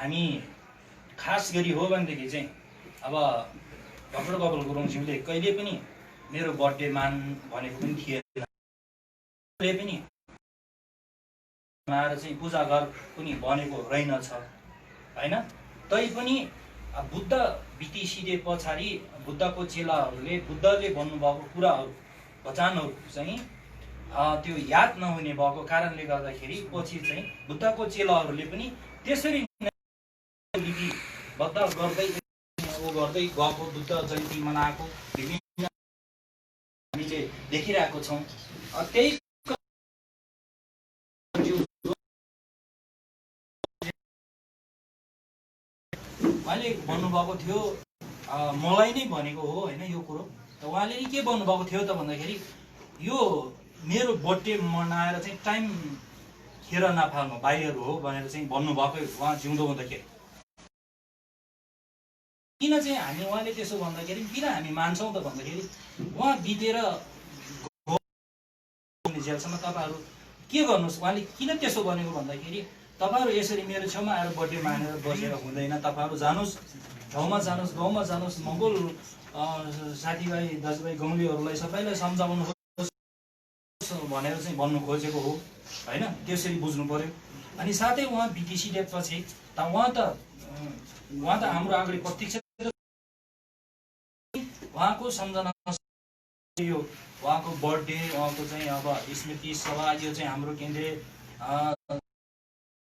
हामी खास गरी हो भनेदेखि चाहिँ अब डाक्टर कपाल गुरुङज्यूले कहिले पनि मेरो बर्थडे मान भनेको पनि थिएन, पनि आएर चाहिँ पूजा घर पनि बनेको रहेनछ हैन। तैपनि बुद्ध बितिसिए पछाडि बुद्धको चेलाहरूले बुद्धले भन्नुभएको कुराहरू वचनहरू चाहिँ त्यो याद नहुने भएको कारणले गर्दाखेरि पछि चाहिँ बुद्धको चेलाहरूले पनि त्यसरी लिपिबद्ध गर्दै गएको बुद्ध जयन्ती मनाएको विभिन्न हामीले देखिरहेको छौँ। त्यही उहाँले भन्नुभएको थियो, मलाई नै भनेको हो होइन यो कुरो। त उहाँले के भन्नुभएको थियो त भन्दाखेरि यो मेरो बर्थडे मनाएर चाहिँ टाइम खेर नफाल्नु बाहिर हो भनेर चाहिँ भन्नुभएको उहाँ जिउँदो हुँदाखेरि। किन चाहिँ हामी उहाँले त्यसो भन्दाखेरि किन हामी मान्छौँ त भन्दाखेरि उहाँ बितेर जेलसम्म तपाईँहरू के गर्नुहोस्, उहाँले किन त्यसो भनेको भन्दाखेरि तपाईँहरू यसरी मेरो छेउमा आएर बर्थडे मानेर बसेर हुँदैन, तपाईँहरू जानुहोस् ठाउँमा जानुहोस्, गाउँमा जानुहोस्, मङ्गोल साथीभाइ दाजुभाइ गाउँलेहरूलाई सबैलाई सम्झाउनुहोस् भनेर चाहिँ भन्नु खोजेको हो होइन। त्यसरी बुझ्नु पर्यो। अनि साथै उहाँ बितिसिएपछि उहाँ त हाम्रो अगाडि प्रत्यक्ष उहाँको सम्झना यो उहाँको बर्थडे उहाँको चाहिँ अब स्मृति सभा यो चाहिँ हाम्रो केन्द्रीय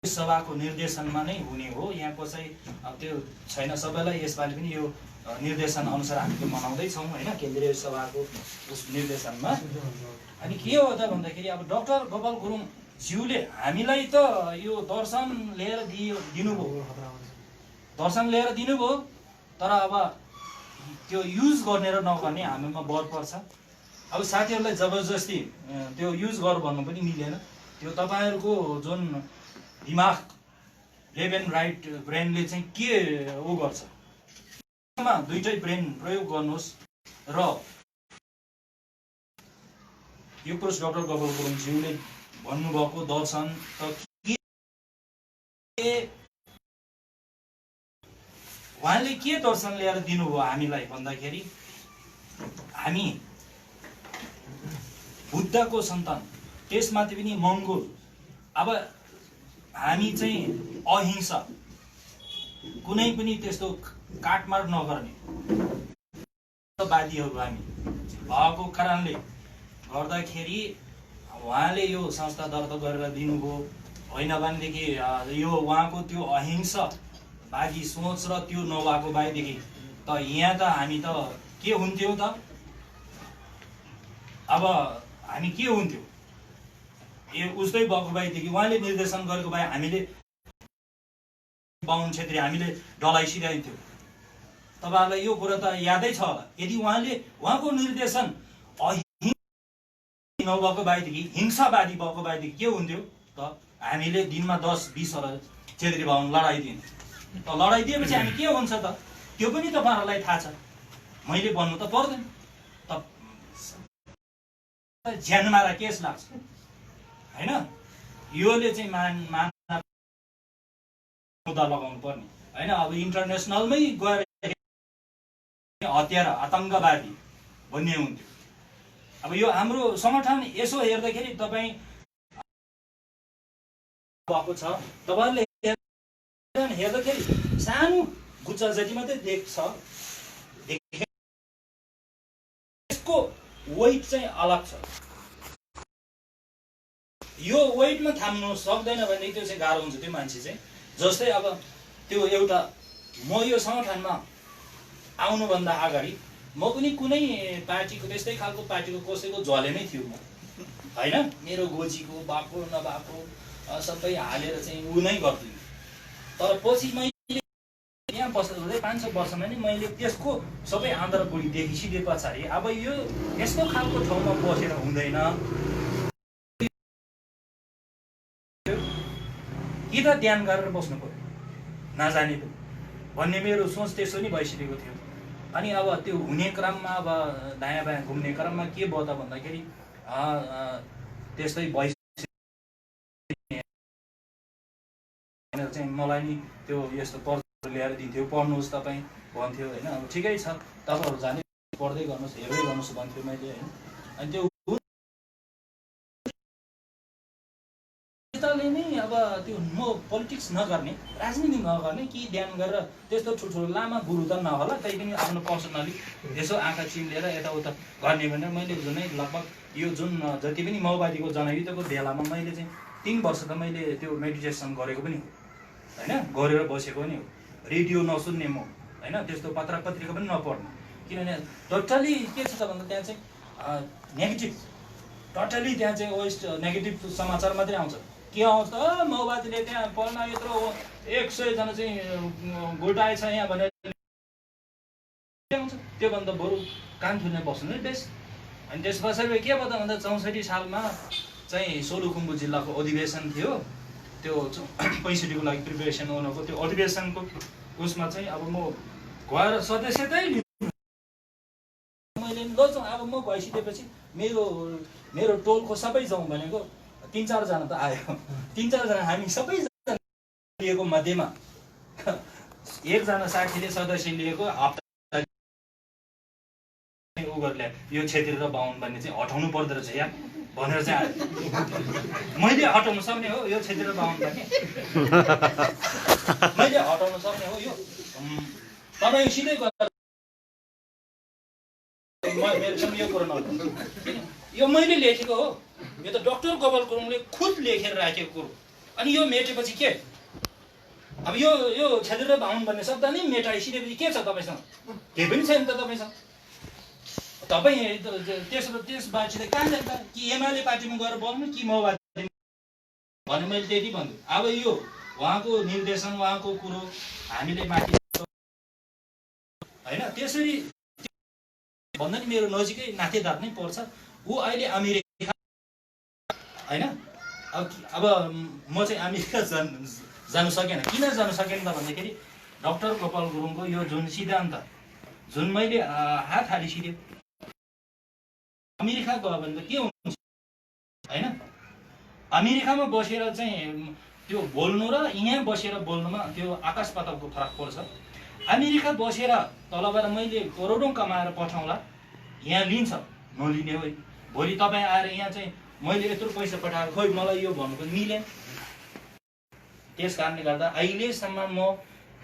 सभाको निर्देशनमा नै हुने हो। यहाँ कसै त्यो छैन, सबैलाई यसपालि पनि यो निर्देशन अनुसार हामीले मनाउँदैछौँ होइन, केन्द्रीय सभाको उस निर्देशनमा। अनि के हो त भन्दाखेरि अब डाक्टर गोपाल गुरुङ ज्यूले हामीलाई त यो दर्शन लिएर दिनुभयो, तर अब त्यो युज गर्ने र नगर्ने हामीमा भर पर्छ। अब साथीहरूलाई जबरजस्ती त्यो युज गर भन्नु पनि मिलेन। त्यो तपाईँहरूको जुन दिमाग लेफ्ट एन्ड राइट ब्रेनले चाहिँ के ऊ गर्छ, दुईटै ब्रेन प्रयोग गर्नुहोस्। र यो पुरुष डाक्टर गोपाल गुरुङज्यूले भन्नुभएको दर्शन त के उहाँले के दर्शन ल्याएर दिनुभयो हामीलाई भन्दाखेरि हामी बुद्धको सन्तान, त्यसमाथि पनि मङ्गोल। अब हामी चाहिँ अहिंसा, कुनै पनि त्यस्तो काटमार नगर्ने वादीहरू हामी भएको कारणले गर्दाखेरि उहाँले यो संस्था दर्ता गरेर दिनुभयो। होइन भनेदेखि यो उहाँको त्यो अहिंसावादी सोच र त्यो नभएको भएदेखि त यहाँ त हामी त के हुन्थ्यौँ त, अब हामी के हुन्थ्यौँ, ए उस्तै भएको भएदेखि उहाँले निर्देशन गरेको भए हामीले बाहुन क्षेत्री हामीले डलाइसिरहेथ्यौँ। तपाईँहरूलाई यो कुरा त यादै छ होला। यदि उहाँको निर्देशन नभएको भएदेखि हिंसावादी भएको भएदेखि के हुन्थ्यो त, हामीले दिनमा 10-20 क्षेत्री बाहुन लडाइदिन्थ्यौँ। त लडाइदिएपछि हामी के हुन्छ त त्यो पनि तपाईँहरूलाई थाहा छ, मैले भन्नु त पर्दैन। त ज्यानमारा केस लाग्छ होइन। योले चाहिँ मुद्दा लगाउनु पर्ने होइन। अब इन्टरनेसनलमै गएर हत्यारा आतङ्कवादी भन्ने हुन्थ्यो। अब यो हाम्रो संगठन यसो हेर्दाखेरि तपाईँ भएको छ, तपाईँहरूले हेर्दाखेरि सानो गुच्चा जति मात्रै देख्छ, यसको वेट चाहिँ अलग छ। यो वेटमा थाम्नु सक्दैन भनेदेखि त्यो चाहिँ गाह्रो हुन्छ। त्यो मान्छे चाहिँ जस्तै अब त्यो एउटा म यो सङ्गठनमा आउनुभन्दा अगाडि म पनि कुनै पार्टीको त्यस्तै खालको पार्टीको कसैको झले नै थियो म होइन। मेरो गोजीको भएको नभएको सबै हालेर चाहिँ ऊ नै गर्थेँ। तर पछि मैले यहाँ बस्दा हुँदै 500 वर्षमा नि मैले त्यसको सबै आन्द्रा बुढी देखिसिए पछाडि अब यो यस्तो खालको ठाउँमा बसेर हुँदैन कि त ध्यान गरेर बस्नु पर्यो नजाने पनि भन्ने मेरो सोच त्यसो नै भइसकेको थियो। अनि अब त्यो हुने क्रममा अब दायाँ बायाँ घुम्ने क्रममा के भयो त भन्दाखेरि त्यस्तै चाहिँ मलाई नि त्यो यस्तो पत्र ल्याएर दिन्थ्यो, पढ्नुहोस् तपाईँ भन्थ्यो होइन। अब ठिकै छ तपाईँहरू जाने पढ्दै गर्नुहोस् हेर्दै गर्नुहोस् भन्थ्यो मैले होइन। अनि त्यो नेताले नै अब त्यो म पोलिटिक्स नगर्ने राजनीति नगर्ने कि ध्यान गरेर त्यस्तो ठुल्ठुलो लामा गुरु त नहोला, त्यही पनि आफ्नो पर्सनली यसो आँखा चिम्लेर यताउता गर्ने भनेर मैले जुनै लगभग यो जुन जति पनि माओवादीको जनयुद्धको बेलामा मैले चाहिँ 3 वर्ष त मैले त्यो मेडिटेसन गरेको पनि हो होइन, गरेर बसेको पनि हो। रेडियो नसुन्ने म होइन, त्यस्तो पत्रिका पनि नपढ्ने, किनभने टोटली के छ त भन्दा त्यहाँ चाहिँ नेगेटिभ, टोटली त्यहाँ चाहिँ वेस्ट नेगेटिभ समाचार मात्रै आउँछ। के आउँछ त माओवादीले त्यहाँ पढ्न यत्रो 100 जना चाहिँ गोटाएछ यहाँ भनेर आउँछ। त्योभन्दा बरु कान थुन्ने बस्नु नै बेस। अनि त्यस पछाडि के भयो त भन्दा 64 सालमा चाहिँ सोलुखुम्बु जिल्लाको अधिवेशन थियो, त्यो 65 को लागि प्रिपेरेसन गर्नुको त्यो अधिवेशनको उसमा चाहिँ अब म गएर सदस्यतै मैले लजाउँ। अब म भइसकेपछि मेरो टोलको सबै जाउँ भनेको 3-4 जना त आयो, 3-4 जना हामी सबैजना लिएको मध्येमा 1 जना साथीले सदस्य लिएको हप्ता उगरले यो क्षेत्र र बाहुन भन्ने चाहिँ हटाउनु पर्दो रहेछ या भनेर चाहिँ आयो। मैले हटाउन सक्ने हो यो क्षेत्र र बाहुन भन्ने, मैले हटाउन सक्ने हो यो तपाईँ सिधै गरेर मेरो यो कुरो नगर्नु, यो मैले लेखेको हो, यो त डाक्टर गोपाल गुरुङले खुद लेखेर राखेको कुरो। अनि यो मेटेपछि के, अब यो क्षेत्र र बाहुन भन्ने शब्द नै मेटाइसकेपछि के छ तपाईँसँग? केही पनि छैन त तपाईँसँग। तपाईँ त्यस बाटोले कहाँ जान्छ कि एमाले पार्टीमा गएर बोल्नु कि माओवादी भने मैले त्यति भन्छु। अब यो उहाँको निर्देशन उहाँको कुरो हामीले माथि होइन, त्यसरी भन्दा नि मेरो नजिकै नातेदार नै पर्छ ऊ अहिले अमेरिका होइन। अब म चाहिँ अमेरिका जानु सकेन। किन जानु सकेन त भन्दाखेरि डाक्टर गोपाल गुरुङको यो जुन सिद्धान्त जुन मैले हात हालिसकेँ, अमेरिका गयो भने त के हुन्छ होइन, अमेरिकामा बसेर चाहिँ त्यो बोल्नु र यहाँ बसेर बोल्नुमा त्यो आकाश पातालको फरक पर्छ। अमेरिका बसेर तलबाट मैले करोडौँ कमाएर पठाउँला, यहाँ लिन्छ नलिने हो। भोलि तपाईँ आएर यहाँ चाहिँ मैले यत्रो पैसा पठाएको खोइ मलाई यो भन्नु पनि मिलेन। त्यस कारणले गर्दा अहिलेसम्म म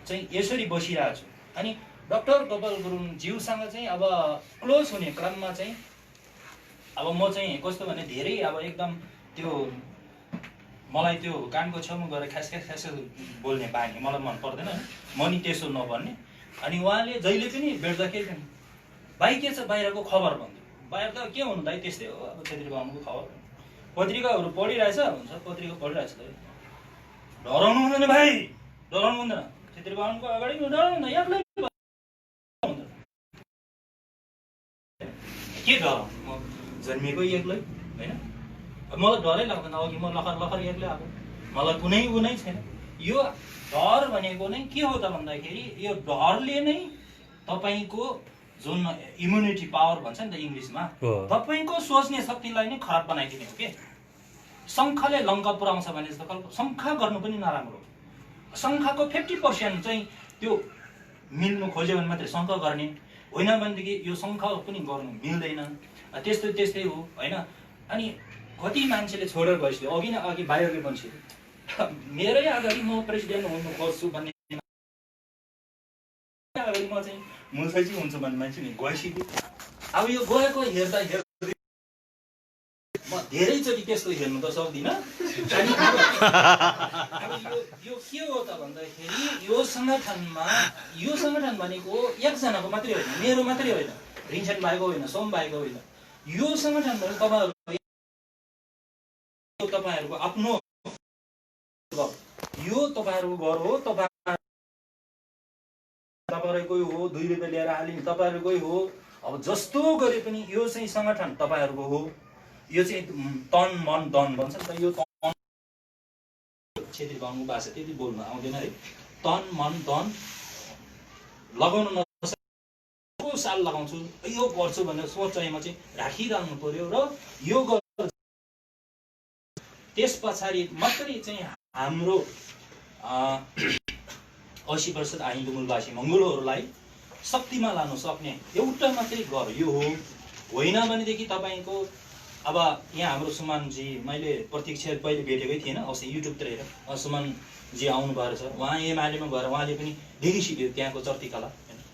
चाहिँ यसरी बसिरहेको छु। अनि डाक्टर गोपाल गुरुङ ज्यूसँग चाहिँ अब क्लोज हुने क्रममा चाहिँ अब म चाहिँ कस्तो भने धेरै अब एकदम त्यो मलाई त्यो कानको छेउमा गएर खास बोल्ने बानी मलाई मन पर्दैन, म नि त्यसो नभन्ने। अनि उहाँले जहिले पनि भेट्दाखेरि भाइ के छ बाहिरको खबर भन्थ्यो। बाहिर त के हुनु भाइ त्यस्तै हो, अब क्षेत्रीय बाहुनको खबर, पत्रिकाहरू पढिरहेछ हुन्छ, पत्रिका पढिरहेछ त डराउनु हुँदैन भाइ, डराउनु हुँदैन, क्षेत्रीय बाहुनको अगाडि डराउनु हुँदैन, एक्लै के डराउनु, म जन्मिएको एक्लै होइन। मलाई डरै लाग्दैन, अघि म लखर एक्लै आएको, मलाई कुनै ऊ नै छैन। यो डर भनेको नै के हो त भन्दाखेरि यो डरले नै तपाईँको जुन इम्युनिटी पावर भन्छ नि त इङ्ग्लिसमा, तपाईँको सोच्ने शक्तिलाई नै खराब बनाइदिने हो। के शङ्खले लङ्का पुऱ्याउँछ भने जस्तो शङ्खा गर्नु पनि नराम्रो हो। शङ्खाको 50% चाहिँ त्यो मिल्नु खोज्यो भने मात्रै शङ्ख गर्ने होइन, भनेदेखि यो शङ्ख पनि गर्नु मिल्दैन। त्यस्तै हो होइन। अनि कति मान्छेले छोडेर गइसक्यो, अघि न अघि बाहिरकै मान्छे मेरै अगाडि म प्रेसिडेन्ट हुनु खोज्छु भन्ने अगाडि म चाहिँ मुलसचिव हुन्छु भन्ने मान्छे नि गइसक्यो। अब यो गएको हेर्दा म धेरैचोटि त्यस्तो हेर्नु त सक्दिनँ। अब यो के हो त भन्दाखेरि यो सङ्गठन भनेको एकजनाको मात्रै होइन, मेरो मात्रै होइन, रिन्छन भाइको होइन, सोम भाइको होइन। यो सङ्गठन भनेको तपाईँहरूको आफ्नो यो तपाईँहरूको घर हो, तपाईँहरूकै हो, 2 रुपियाँ लिएर हालिने तपाईँहरूकै हो। अब जस्तो गरे पनि यो चाहिँ सङ्गठन तपाईँहरूको हो। यो चाहिँ तन मन धन भन्छ नि त, यो क्षेत्रीय बाहुनको भाषा त्यति बोल्नु आउँदैन है। तन मन धन लगाउनु नसक्नु साल लगाउँछु यो गर्छु भनेर सोचाइमा चाहिँ राखिरहनु पर्यो र यो त्यस पछाडि मात्रै चाहिँ हाम्रो 80% हिन्दू मूलवासी मङ्गोलहरूलाई शक्तिमा लानु सक्ने एउटा मात्रै घर यो हो। होइन भनेदेखि तपाईँको अब यहाँ हाम्रो सुमनजी मैले प्रत्यक्ष पहिले भेटेकै थिएन, अस्ति युट्युबतिर हेरेर सुमनजी आउनु भएको छ। उहाँ एमालेमा गएर उहाँले पनि धेरै सिक्यो त्यहाँको चर्तीकला।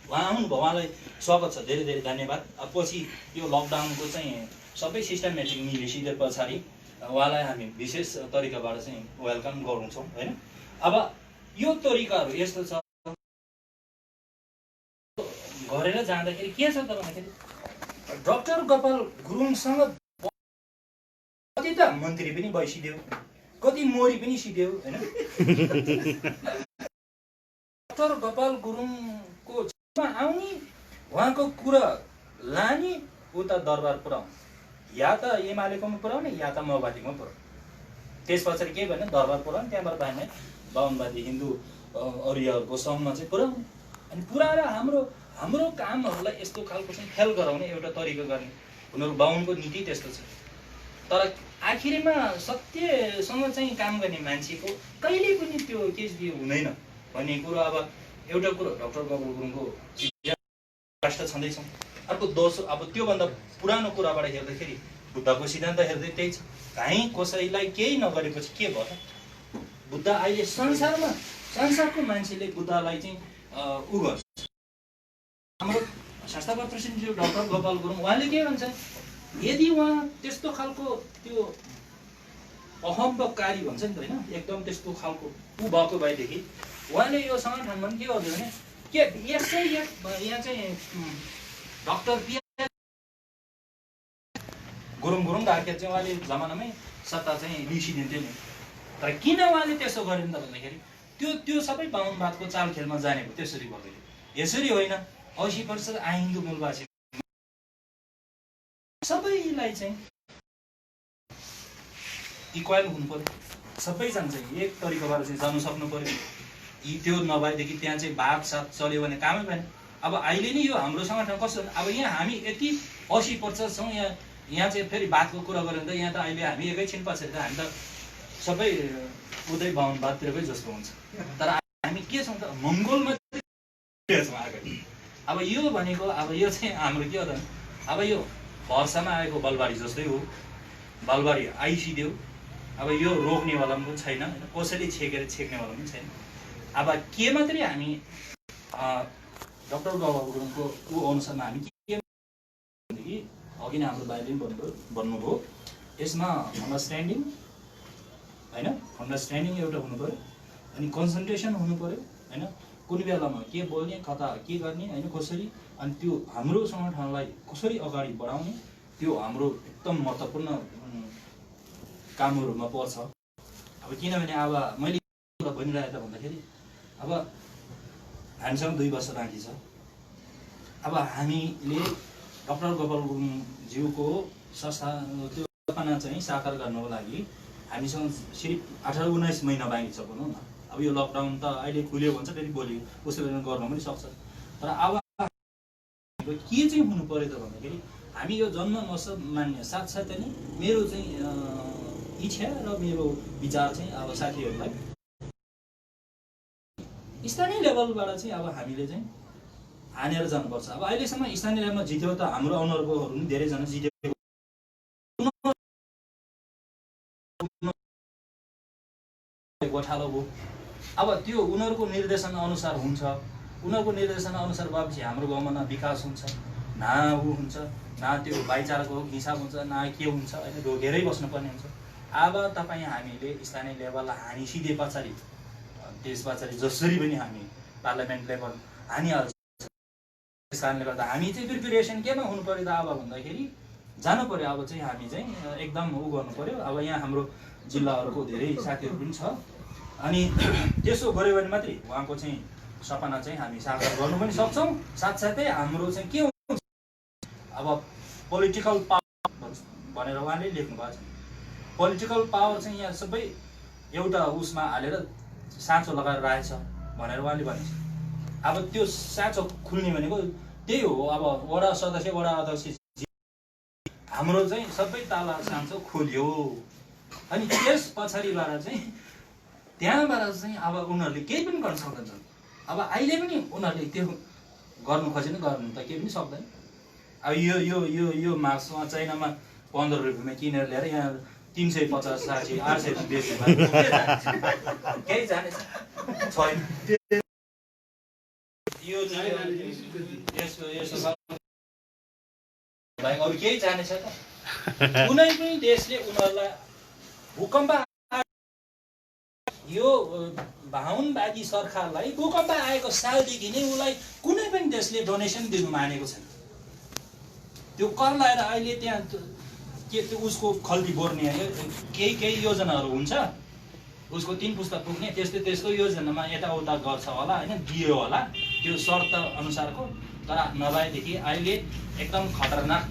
उहाँ आउनुभयो, उहाँलाई स्वागत छ, धेरै धेरै धन्यवाद। अब पछि यो लकडाउनको चाहिँ सबै सिस्टमेटिक मिलिसके पछाडि उहाँलाई हामी विशेष तरिकाबाट चाहिँ वेलकम गराउँछौँ होइन। अब यो तरिकाहरू यस्तो छ, गरेर जाँदाखेरि के छ त भन्दाखेरि डाक्टर गोपाल गुरुङसँग कति त मन्त्री पनि भइसिद्यो, कति मोरी पनि सिद्यो होइन। डाक्टर गोपाल गुरुङको आउने, उहाँको कुरा लाने, उता दरबार पुऱ्याउने, या त एमालेकोमा पुऱ्याउने या त माओवादीमा पुऱ्याउने। त्यस पछाडि के भने दरबार पुऱ्याउने, त्यहाँबाट बाहिर बाहुनवादी हिन्दू अरूहरूको सङ्घमा चाहिँ पुऱ्याउने। अनि पुऱ्याएर हाम्रो कामहरूलाई यस्तो खालको चाहिँ ख्याल गराउने एउटा तरिका गर्ने, उनीहरू बाहुनको नीति त्यस्तो छ। तर आखिरमा सत्यसँग चाहिँ काम गर्ने मान्छेको कहिले पनि त्यो केही हुँदैन भन्ने कुरो। अब एउटा कुरो डाक्टर गोपाल गुरुङको राष्ट्र छँदैछौँ। अर्को दोस्रो, अब त्योभन्दा पुरानो कुराबाट हेर्दाखेरि बुद्धको सिद्धान्त हेर्दै त्यही छ, कहीँ कसैलाई केही नगरेपछि के भयो त? बुद्ध अहिले संसारको मान्छेले बुद्धलाई चाहिँ उ गर्छ। हाम्रो संस्थापक प्रेसिडेन्ट डाक्टर गोपाल गुरुङ उहाँले के भन्छ, यदि उहाँ त्यस्तो खालको त्यो अहम्बकारी भन्छ नि त होइन, एकदम त्यस्तो खालको ऊ भएको भएदेखि उहाँले यो सङ्गठनमा के गर्दैन भने के यसै यहाँ चाहिँ डाक्टर गुरुङ राखेर चाहिँ उहाँले जमानामै सत्ता चाहिँ लिसिदिन्थ्यो नि। तर किन उहाँले त्यसो गरेन त भन्दाखेरि त्यो सबै बाहुनवादको चाल खेलमा जानेको त्यसरी भयो। यसरी होइन, 80% हिन्दू मूलवासी सबैलाई चाहिँ इक्वल हुनु पर्यो, सबैजना चाहिँ एक तरिकाबाट चाहिँ जानु सक्नु पर्यो। त्यो नभएदेखि त्यहाँ चाहिँ भाग साथ चल्यो भने कामै भएन। अब अहिले नै यो हाम्रो सङ्गठन कस्तो, अब यहाँ हामी यति 80% छौँ, यहाँ चाहिँ फेरि बातको कुरा गऱ्यो भने त यहाँ त अहिले हामी एकैछिन पछाडि त हामी त सबै उतै बाहुनवादतिरकै जस्तो हुन्छ। तर हामी के छौँ त, मङ्गोलमा छौँ अगाडि। अब यो भनेको अब यो चाहिँ हाम्रो के हो त, अब यो वर्षमा आएको बलबारी जस्तै हो, बलबारी आइसिदियो। अब यो रोक्नेवाला पनि छैन, कसैले छेक्नेवाला पनि छैन। अब के मात्रै हामी डाक्टर गोपाल गुरुङको ऊ अनुसारमा हामी के भनेदेखि अघि नै हाम्रो भाइले पनि भन्नुभयो, यसमा अन्डरस्ट्यान्डिङ होइन, अन्डरस्ट्यान्डिङ एउटा हुनु पऱ्यो, अनि कन्सन्ट्रेसन हुनु पऱ्यो होइन, कुन बेलामा के बोल्ने, कता के गर्ने होइन, कसरी, अनि त्यो हाम्रो सङ्गठनलाई कसरी अगाडि बढाउने, त्यो हाम्रो एकदम महत्त्वपूर्ण कामहरूमा पर्छ। अब किनभने अब मैले भनिरहेको त भन्दाखेरि अब हामीसँग 2 वर्ष बाँकी छ। अब हामीले डाक्टर गोपाल गुरुङज्यूको संस्था त्यो सपना चाहिँ साकार गर्नको लागि हामीसँग सिर्फ 18-19 महिना बाँकी छ भनौँ न। अब यो लकडाउन त अहिले खुल्यो भन्छ, फेरि भोलि उसो गर्न पनि सक्छ। तर अब के चाहिँ हुनु पर्यो त भन्दाखेरि हामी यो जन्म महोत्सव मान्ने साथसाथै नै मेरो चाहिँ इच्छा र मेरो विचार चाहिँ अब साथीहरूलाई स्थानीय लेभलबाट चाहिँ अब हामीले चाहिँ हानेर जानुपर्छ। अब अहिलेसम्म स्थानीय लेभलमा जित्यो त हाम्रो अनरकोहरू पनि धेरैजना जितेको गोठालो हो। अब त्यो उनीहरूको निर्देशन अनुसार हुन्छ, उनीहरूको निर्देशन अनुसार भएपछि हाम्रो गाउँमा न विकास हुन्छ, न ऊ हुन्छ, न त्यो भाइचाराको हिसाब हुन्छ, न के हुन्छ, होइन ढोगेरै बस्नुपर्ने हुन्छ। अब तपाईँ हामीले स्थानीय लेभललाई हानिसिधे पछाडि त्यस पछाडि जसरी पनि हामी पार्लियामेन्ट लेभल हानिहाल्छ। त्यस कारणले गर्दा हामी चाहिँ प्रिपेरेसन केमा हुनु पऱ्यो त अब भन्दाखेरि जानु पऱ्यो। अब चाहिँ हामी चाहिँ एकदम ऊ गर्नु पऱ्यो। अब यहाँ हाम्रो जिल्लाहरूको धेरै साथीहरू पनि छ, अनि त्यसो गऱ्यो भने मात्रै उहाँको चाहिँ सपना चाहिँ हामी साकार गर्नु पनि सक्छौँ। साथसाथै हाम्रो चाहिँ के हुन्छ, अब पोलिटिकल पावर भनेर उहाँले लेख्नु भएको छ। पोलिटिकल पावर चाहिँ यहाँ सबै एउटा उसमा हालेर साँचो लगाएर राखेछ भनेर उहाँले भनेछ। अब त्यो साँचो खुल्ने भनेको त्यही हो। अब वडा सदस्य, वडा अध्यक्ष हाम्रो चाहिँ सबै ताला साँचो खोल्यो, अनि त्यस पछाडिबाट चाहिँ त्यहाँबाट चाहिँ अब उनीहरूले केही पनि गर्न सक्दैनन्। अब अहिले पनि उनीहरूले त्यो गर्नु खोजेन, गर्नु त केही पनि सक्दैन। अब यो मास चाइनामा 15 रुपियाँमा किनेर ल्याएर यहाँ 350, 60, 800 बेच्ने केही जानेछ छैन। यो भाइ अरू केही जानेछ त? कुनै पनि देशले उनीहरूलाई भूकम्प, यो बाहुनवादी सरकारलाई भूकम्प आएको सालदेखि नै उसलाई कुनै पनि देशले डोनेसन दिनु मानेको छैन। त्यो कर लगाएर अहिले त्यहाँ के उसको खल्ती बोर्ने केही योजनाहरू हुन्छ, उसको 3 पुस्ता पुग्ने त्यस्तो योजनामा यताउता गर्छ होला होइन, दियो होला त्यो शर्त अनुसारको। तर नभएदेखि अहिले एकदम खतरनाक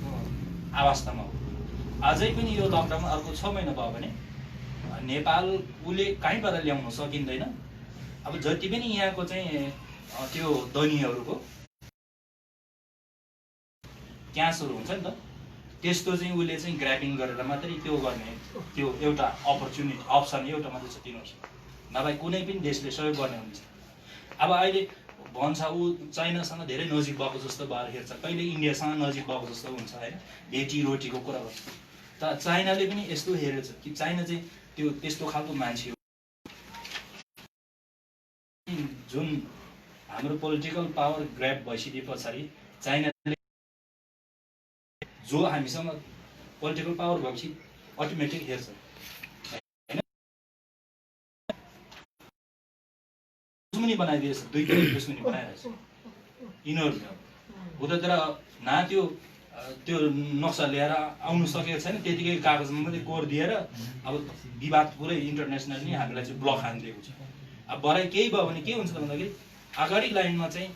अवस्थामा हो। अझै पनि यो लकडाउन अर्को 6 महिना भयो भने नेपाल उसले कहीँबाट ल्याउन सकिँदैन। अब जति पनि यहाँको चाहिँ त्यो दैनीहरूको क्यासहरू हुन्छ नि त, त्यस्तो चाहिँ उसले चाहिँ ग्राबिङ गरेर मात्रै त्यो गर्ने, त्यो एउटा अप्सन एउटा मात्रै छ तिनीहरूसँग। नभए कुनै पनि देशले सहयोग गर्ने हुन्छ। अब अहिले भन्छ ऊ चाइनासँग धेरै नजिक भएको जस्तो भएर हेर्छ, कहिले इन्डियासँग नजिक भएको जस्तो हुन्छ होइन, भेटी रोटीको कुरा गर्छ। तर चाइनाले पनि यस्तो हेरेछ कि चाइना चाहिँ त्यो त्यस्तो खालको मान्छे हो जुन हाम्रो पोलिटिकल पावर ग्र्याब भइसके पछाडि चाइनाले जो हामीसँग पोलिटिकल पावर भएपछि अटोमेटिक हेर्छ होइन। दुश्मनी बनाइदिएछ, दुईटै दुश्मनी बनाइरहेछ यिनीहरूले। उतातिर न त्यो नक्सा लिएर आउनु सकेको छैन, त्यतिकै कागजमा मात्रै कोर दिएर अब विवाद पुरै इन्टरनेसनल नै हामीलाई चाहिँ ब्लक हानिदिएको छ। अब भरे केही भयो भने के हुन्छ त भन्दाखेरि अगाडि लाइनमा चाहिँ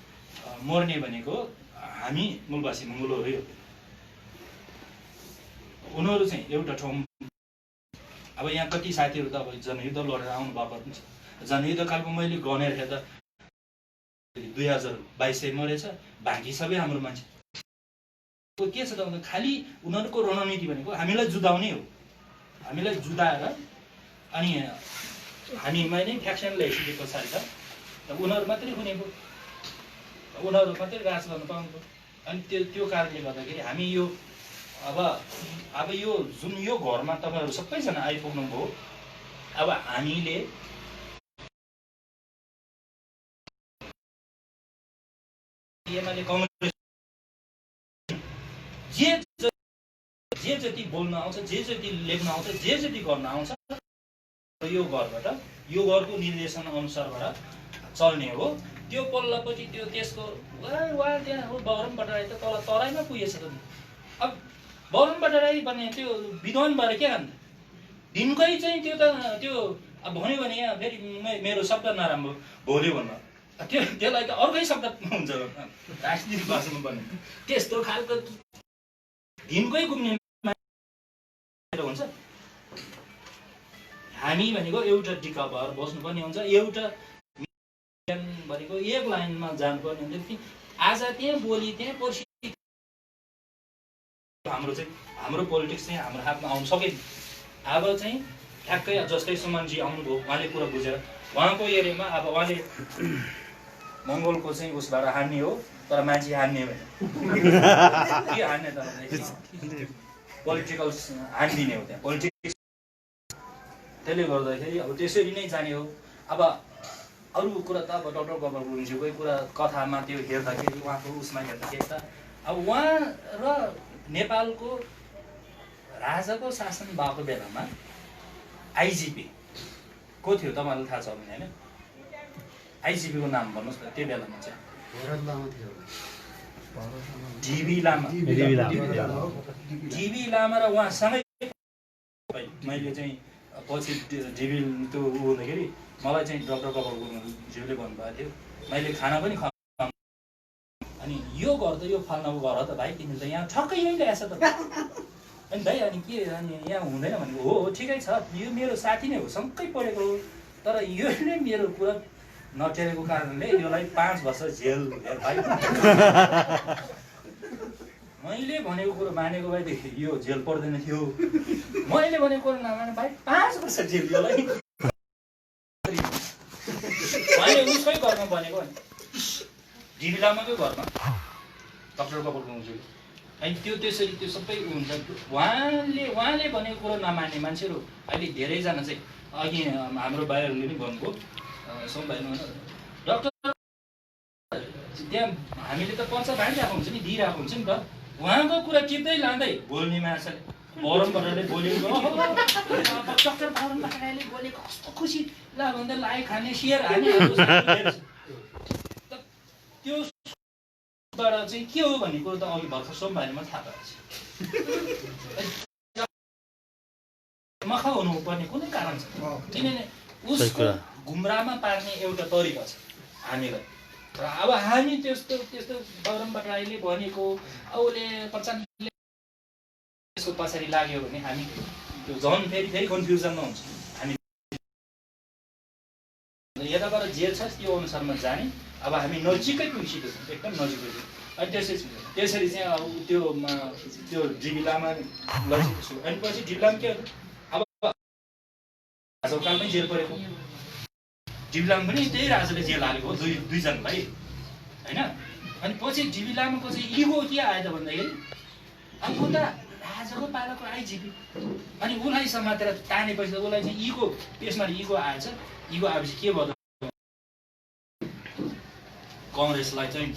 मर्ने भनेको हामी मूलवासी मङ्गोलहरू हो। उनीहरू चाहिँ एउटा ठाउँ, अब यहाँ कति साथीहरू त अब जनयुद्ध लडेर आउनु भएको पनि छ। जनयुद्धकालको मैले गनेर हेर्दा 2022 मरेछ, बाँकी सबै हाम्रो मान्छे। के छ त भन्दा खालि उनीहरूको रणनीति भनेको हामीलाई जुधाउने हो। हामीलाई जुधाएर अनि हामीमा नै फ्याक्सन ल्याइसके पछाडि त उनीहरू मात्रै हुनेको, उनीहरू मात्रै राज गर्न पाउनु। अनि त्यो कारणले गर्दाखेरि हामी यो अब यो जुन यो घरमा तपाईँहरू सबैजना आइपुग्नु भयो, अब हामीले जे जति बोल्न आउँछ, जे जति लेख्न आउँछ, जे जति गर्न आउँछ, यो घरबाट यो घरको निर्देशन अनुसारबाट चल्ने हो। त्यो पल्लोपट्टि त्यो त्यसको त्यहाँ बगरम बटाराई त तल तराईमा पुगेछ त। अब बगरम बटाराई भन्ने त्यो विद्वानबाट के गर्नु, दिनकै चाहिँ त्यो त त्यो अब भन्यो भने यहाँ फेरि मेरो शब्द नराम्रो भोल्यो भन्नु, त्यसलाई त अर्कै शब्द हुन्छ राजनीतिक भाषामा भन्नु। त्यस्तो खालको दिनकै गुम्ने हुन्छ। हामी भनेको एउटा टिका भएर बस्नुपर्ने हुन्छ, एउटा भनेको एक लाइनमा जानुपर्ने हुन्छ कि आज त्यहाँ बोली त्यहाँ पर्सि हाम्रो पोलिटिक्स चाहिँ हाम्रो हातमा आउनु सकेन। अब चाहिँ ठ्याक्कै जस्तै सुमनजी आउनुभयो, उहाँले कुरा बुझेर उहाँको एरियामा अब उहाँले मङ्गोलको चाहिँ उसबाट हान्ने हो, तर मान्छे हान्ने होइन। के हान्ने त पोलिटिकल हानिदिने हो त्यहाँ पोलिटिक्स। त्यसले गर्दाखेरि अब त्यसरी नै जाने हो। अब अरू कुरा त अब डाक्टर गोपाल गुरुङज्यूकै कुरा कथामा त्यो हेर्दाखेरि उहाँको उसमा हेर्दाखेरि त अब उहाँ र नेपालको राजाको शासन भएको बेलामा आइजिपी को थियो तपाईँलाई थाहा छ भने होइन? आइजिपीको नाम भन्नुहोस् न त्यो बेलामा चाहिँ। डिभी लामा र उहाँसँगै मैले चाहिँ पछि डिभी त्यो उ हुँदाखेरि मलाई चाहिँ डाक्टर गोपाल गुरुङज्यूले भन्नुभएको थियो, मैले खाना पनि अनि यो घर त यो फल्नाको घर हो त भाइ, तिमीले त यहाँ ठक्कै यहीँ ल्याएछ त। अनि भाइ अनि के अनि यहाँ हुँदैन भनेको हो ठिकै छ, यो मेरो साथी नै हो, सँगै पढेको हो, तर यो नै मेरो कुरा नटेरेको कारणले यसलाई 5 वर्ष जेल भाइ। मैले भनेको कुरो मानेको भएदेखि यो जेल पर्दैन थियो, मैले भनेको कुरो नमाने भाइ 5 वर्ष जेल। यसलाई घरमा बनेको अनि डिबी लामाकै घरमा डाक्टर कपाल गुरुङज्यू अनि त्यसरी त्यो सबै हुन्छ। उहाँले भनेको कुरो नमान्ने मान्छेहरू अहिले धेरैजना चाहिँ अघि हाम्रो भाइहरूले पनि भन्नुभयो सौम भाइ डाक्टर त्यहाँ हामीले त पर्चा बाँडिरहेको हुन्छ नि दिइरहेको हुन्छ नि त उहाँको कुरा टिप्दै लाँदै बोल्ने मान्छेले बरमबाटले बोलेको डाक्टर बरमबाटले बोलेको कस्तो खुसी ल भन्दा लाइक खाने सेयर हाने त्योबाट चाहिँ के हो भन्ने कुरो त अघि भर्खर सोम भाइमा थाहा पाएको छ मखा हुनुपर्ने कुनै कारण छ किनभने उसको गुमराहमा पार्ने एउटा तरिका छ हामीलाई। र अब हामी त्यस्तो बरमबाट राईले भनेको औले प्रचण्डले त्यसको पछाडि लाग्यो भने हामी त्यो झन् फेरि कन्फ्युजनमा हुन्छ। हामी यताबाट जे छ त्यो अनुसारमा जाने अब हामी नजिकै पुगिसकेको छौँ एकदम नजिकै छौँ। अनि त्यसरी चाहिँ अब त्यो डिबी लामा लैसकेको छु। अनि पछि डिबी लामा के अब राजाकालमै जेल परेको डिबी लामा पनि त्यही राजाले जेल हालेको हो दुईजनालाई होइन। अनि पछि डिबी लामाको चाहिँ इगो के आयो त भन्दाखेरि अब त राजाको पालाको आइजिपी अनि उसलाई समातेर तानेपछि उसलाई चाहिँ इगो त्यसमा इगो आएछ। इगो आएपछि के भयो कङ्ग्रेसलाई चाहिँ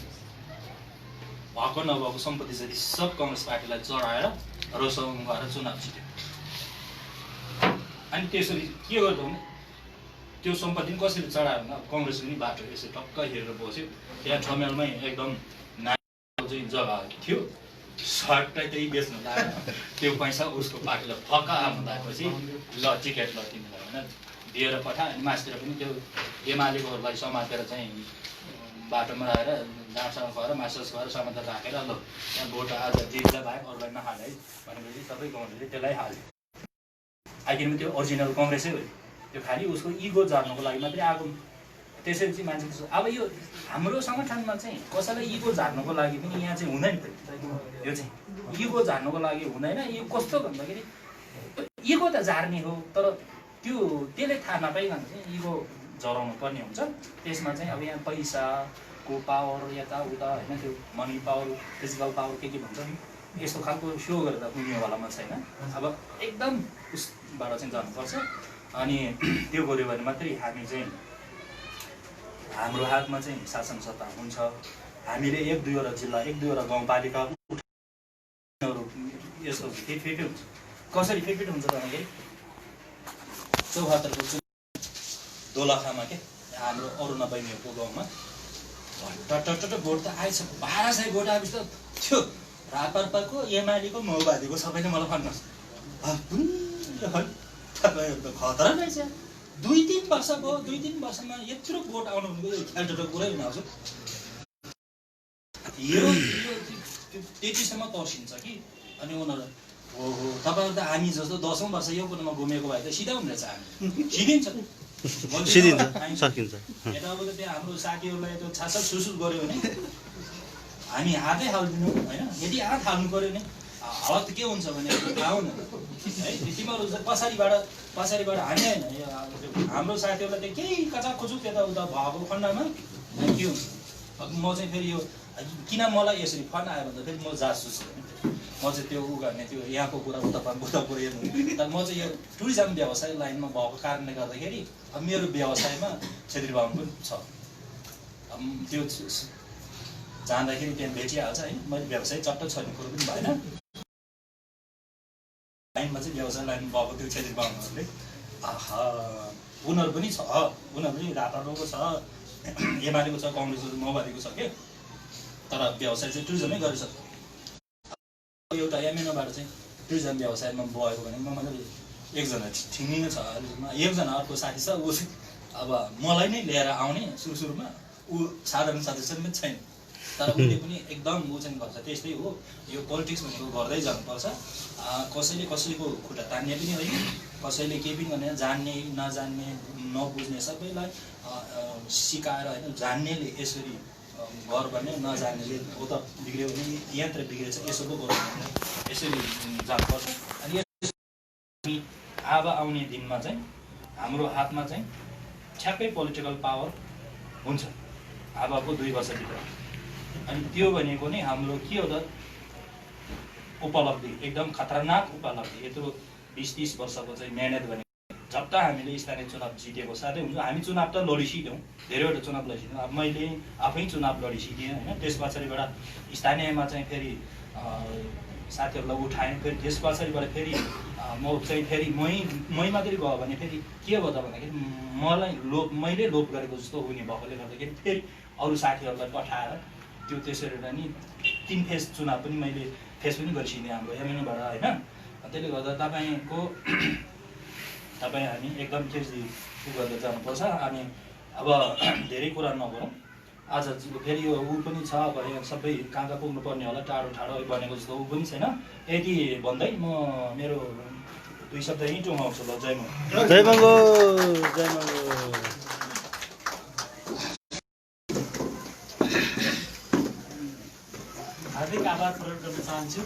भएको नभएको सम्पत्ति जति सब कङ्ग्रेस पार्टीलाई चढाएर रोसम गरेर चुनाव जित्यो। अनि त्यसरी के गर्दो भने त्यो सम्पत्ति पनि कसरी चढायो भने कङ्ग्रेस पनि बाटो यसो टक्क हेरेर बस्यो। त्यहाँ ठमेलमै एकदम नानीको चाहिँ जग्गा थियो सर्टै त्यही बेच्नु लाग्यो। त्यो पैसा उसको पार्टीलाई फक्का हुँदापछि ल टिकट ल तिमीलाई होइन दिएर पठा। अनि मास्तिर पनि त्यो एमालेकोहरूलाई समातेर चाहिँ बाटोमा आएर जहाँसँग गएर मास्टर्स गएर समातेर राखेर ल त्यहाँ भोट आज जित्दा भाइ अरूलाई नहाले है भनेपछि सबै कङ्ग्रेसले त्यसलाई हाल्यो। आखिरमा त्यो ओरिजिनल कङ्ग्रेसै हो त्यो खालि उसको इगो झार्नुको लागि मात्रै आएको। त्यसरी चाहिँ मान्छे अब यो हाम्रो सङ्गठनमा चाहिँ कसैलाई इगो झार्नुको लागि पनि यहाँ चाहिँ हुँदैन त। यो चाहिँ इगो झार्नुको लागि हुँदैन। यो कस्तो भन्दाखेरि इगो त झार्ने हो तर त्यसले थाहा नपाइकन चाहिँ इगो जराउनु पर्ने हुन्छ। त्यसमा चाहिँ अब यहाँ पैसाको पावर यताउता होइन त्यो मनी पावर फिजिकल पावर के भन्छ नि यस्तो खालको सो गरेर पुग्नेवालामा छैन। अब एकदम उसबाट चाहिँ जानुपर्छ। अनि त्यो गऱ्यो भने मात्रै हामी चाहिँ हाम्रो हातमा चाहिँ शासन सत्ता हुन्छ। हामीले 1-2वटा जिल्ला 1-2वटा गाउँपालिका यस्तो फिट हुन्छ। कसरी फिट हुन्छ भन्दाखेरि 74 को दोलखामा के हाम्रो अरुणा बहिनीहरूको गाउँमा टट भोट त आएछ 1200 भोट आएपछि त थियो रापाको एमालेको माओवादीको सबैले मलाई भन्नुहोस् तपाईँहरू त खतरा रहेछ 2-3 वर्ष भयो 2-3 वर्षमा यत्रो भोट आउनु भनेको खेलटो कुरै हुनुहुन्छ। यो त्यतिसम्म तर्सिन्छ कि अनि उनीहरू हो तपाईँहरू त हामी जस्तो 10औं वर्ष यो कुरामा घुमेको भए त सिधा हुँदैछ हामी सिधिन्छ सकिन्छ। यताउता त्यहाँ हाम्रो साथीहरूलाई त्यो छासा सुसुस गऱ्यो भने हामी हातै हाल्दिनौँ होइन। यदि हात हाल्नु पऱ्यो भने हालत के हुन्छ भने थाहा हुन है तिमीहरू पछाडिबाट हामी होइन हाम्रो साथीहरूलाई त्यो केही कचाखुचुक यताउता भएको खण्डमा के हुन्छ। अब म चाहिँ फेरि यो किन मलाई यसरी फन आयो भन्दा फेरि म जासुस म चाहिँ त्यो उ गर्ने त्यो यहाँको कुरा उता पुरा हेर्नु तर म चाहिँ यो टुरिज्म व्यवसाय लाइनमा भएको कारणले गर्दाखेरि अब मेरो व्यवसायमा छेत्री बाहुन पनि छ। त्यो जाँदाखेरि त्यहाँ भेटिहाल्छ है मैले व्यवसाय चट्ट छोड्ने कुरो पनि भएन। लाइनमा चाहिँ व्यवसाय लाइन भएको त्यो छेत्री बाहुनहरूले उनीहरू पनि छ उनीहरू पनि रापाको छ एमालेको छ कङ्ग्रेसको माओवादीको छ के तर व्यवसाय चाहिँ टुरिज्मै गरिसक्छ। एउटा एमएनओबाट चाहिँ टुरिज्म व्यवसायमा गएको भने म मतलब एकजना ठिङ्गै छ एकजना अर्को साथी छ ऊ चाहिँ अब मलाई नै लिएर आउने सुरुमा ऊ साधारण सदस्य पनि छैन तर उसले पनि एकदम ऊ चाहिँ गर्छ। त्यस्तै हो यो पोलिटिक्स भनेको गर्दै जानुपर्छ। कसैले कसैको खुट्टा तान्ने पनि होइन कसैले केही पनि गर्ने जान्ने नजान्ने नबुझ्ने सबैलाई सिकाएर होइन जान्नेले यसरी गर गर्ने नजान्नेले हो त बिग्रियो भने यन्त्र बिग्रेछ यसो पो गर्नु यसरी जानुपर्छ। अनि अब आउने दिनमा चाहिँ हाम्रो हातमा चाहिँ ठ्याक्कै पोलिटिकल पावर हुन्छ अबको 2 वर्षभित्र। अनि त्यो भनेको नै हाम्रो के हो त उपलब्धि, एकदम खतरनाक उपलब्धि। यत्रो 20-30 वर्षको चाहिँ मेहनत भनेको झट्ट हामीले स्थानीय चुनाव जितेको साथै हुन्छ। हामी चुनाव त लडिसिक्यौँ, धेरैवटा चुनाव लडिसिक्यौँ। अब मैले आफै चुनाव लडिसिकेँ होइन। त्यस पछाडिबाट स्थानीयमा चाहिँ फेरि साथीहरूलाई उठाएँ। फेरि त्यस पछाडिबाट फेरि म चाहिँ फेरि मै मात्रै गयो भने फेरि के भयो त भन्दाखेरि मैले लोभ गरेको जस्तो हुने भएकोले गर्दाखेरि फेरि अरू साथीहरूलाई पठाएर त्यो त्यसरी नि 3 फेज चुनाव पनि मैले फेस पनि गरिसिकेँ हाम्रो एमएनबाट होइन। त्यसले गर्दा तपाईँ हामी एकदम त्यसरी गरेर जानुपर्छ। अनि अब धेरै कुरा नगरौँ आज फेरि यो ऊ पनि छ भने सबै कहाँ पुग्नुपर्ने होला, टाढो टाढो बनेको जस्तो ऊ पनि छैन। यति भन्दै म मेरो 2 शब्द यहीँ टुङ्गाउँछु ल। जय मङ्गो। जय मङ्गो, जय मङ्गो। हार्दिक आभार प्रकट गर्न चाहन्छु।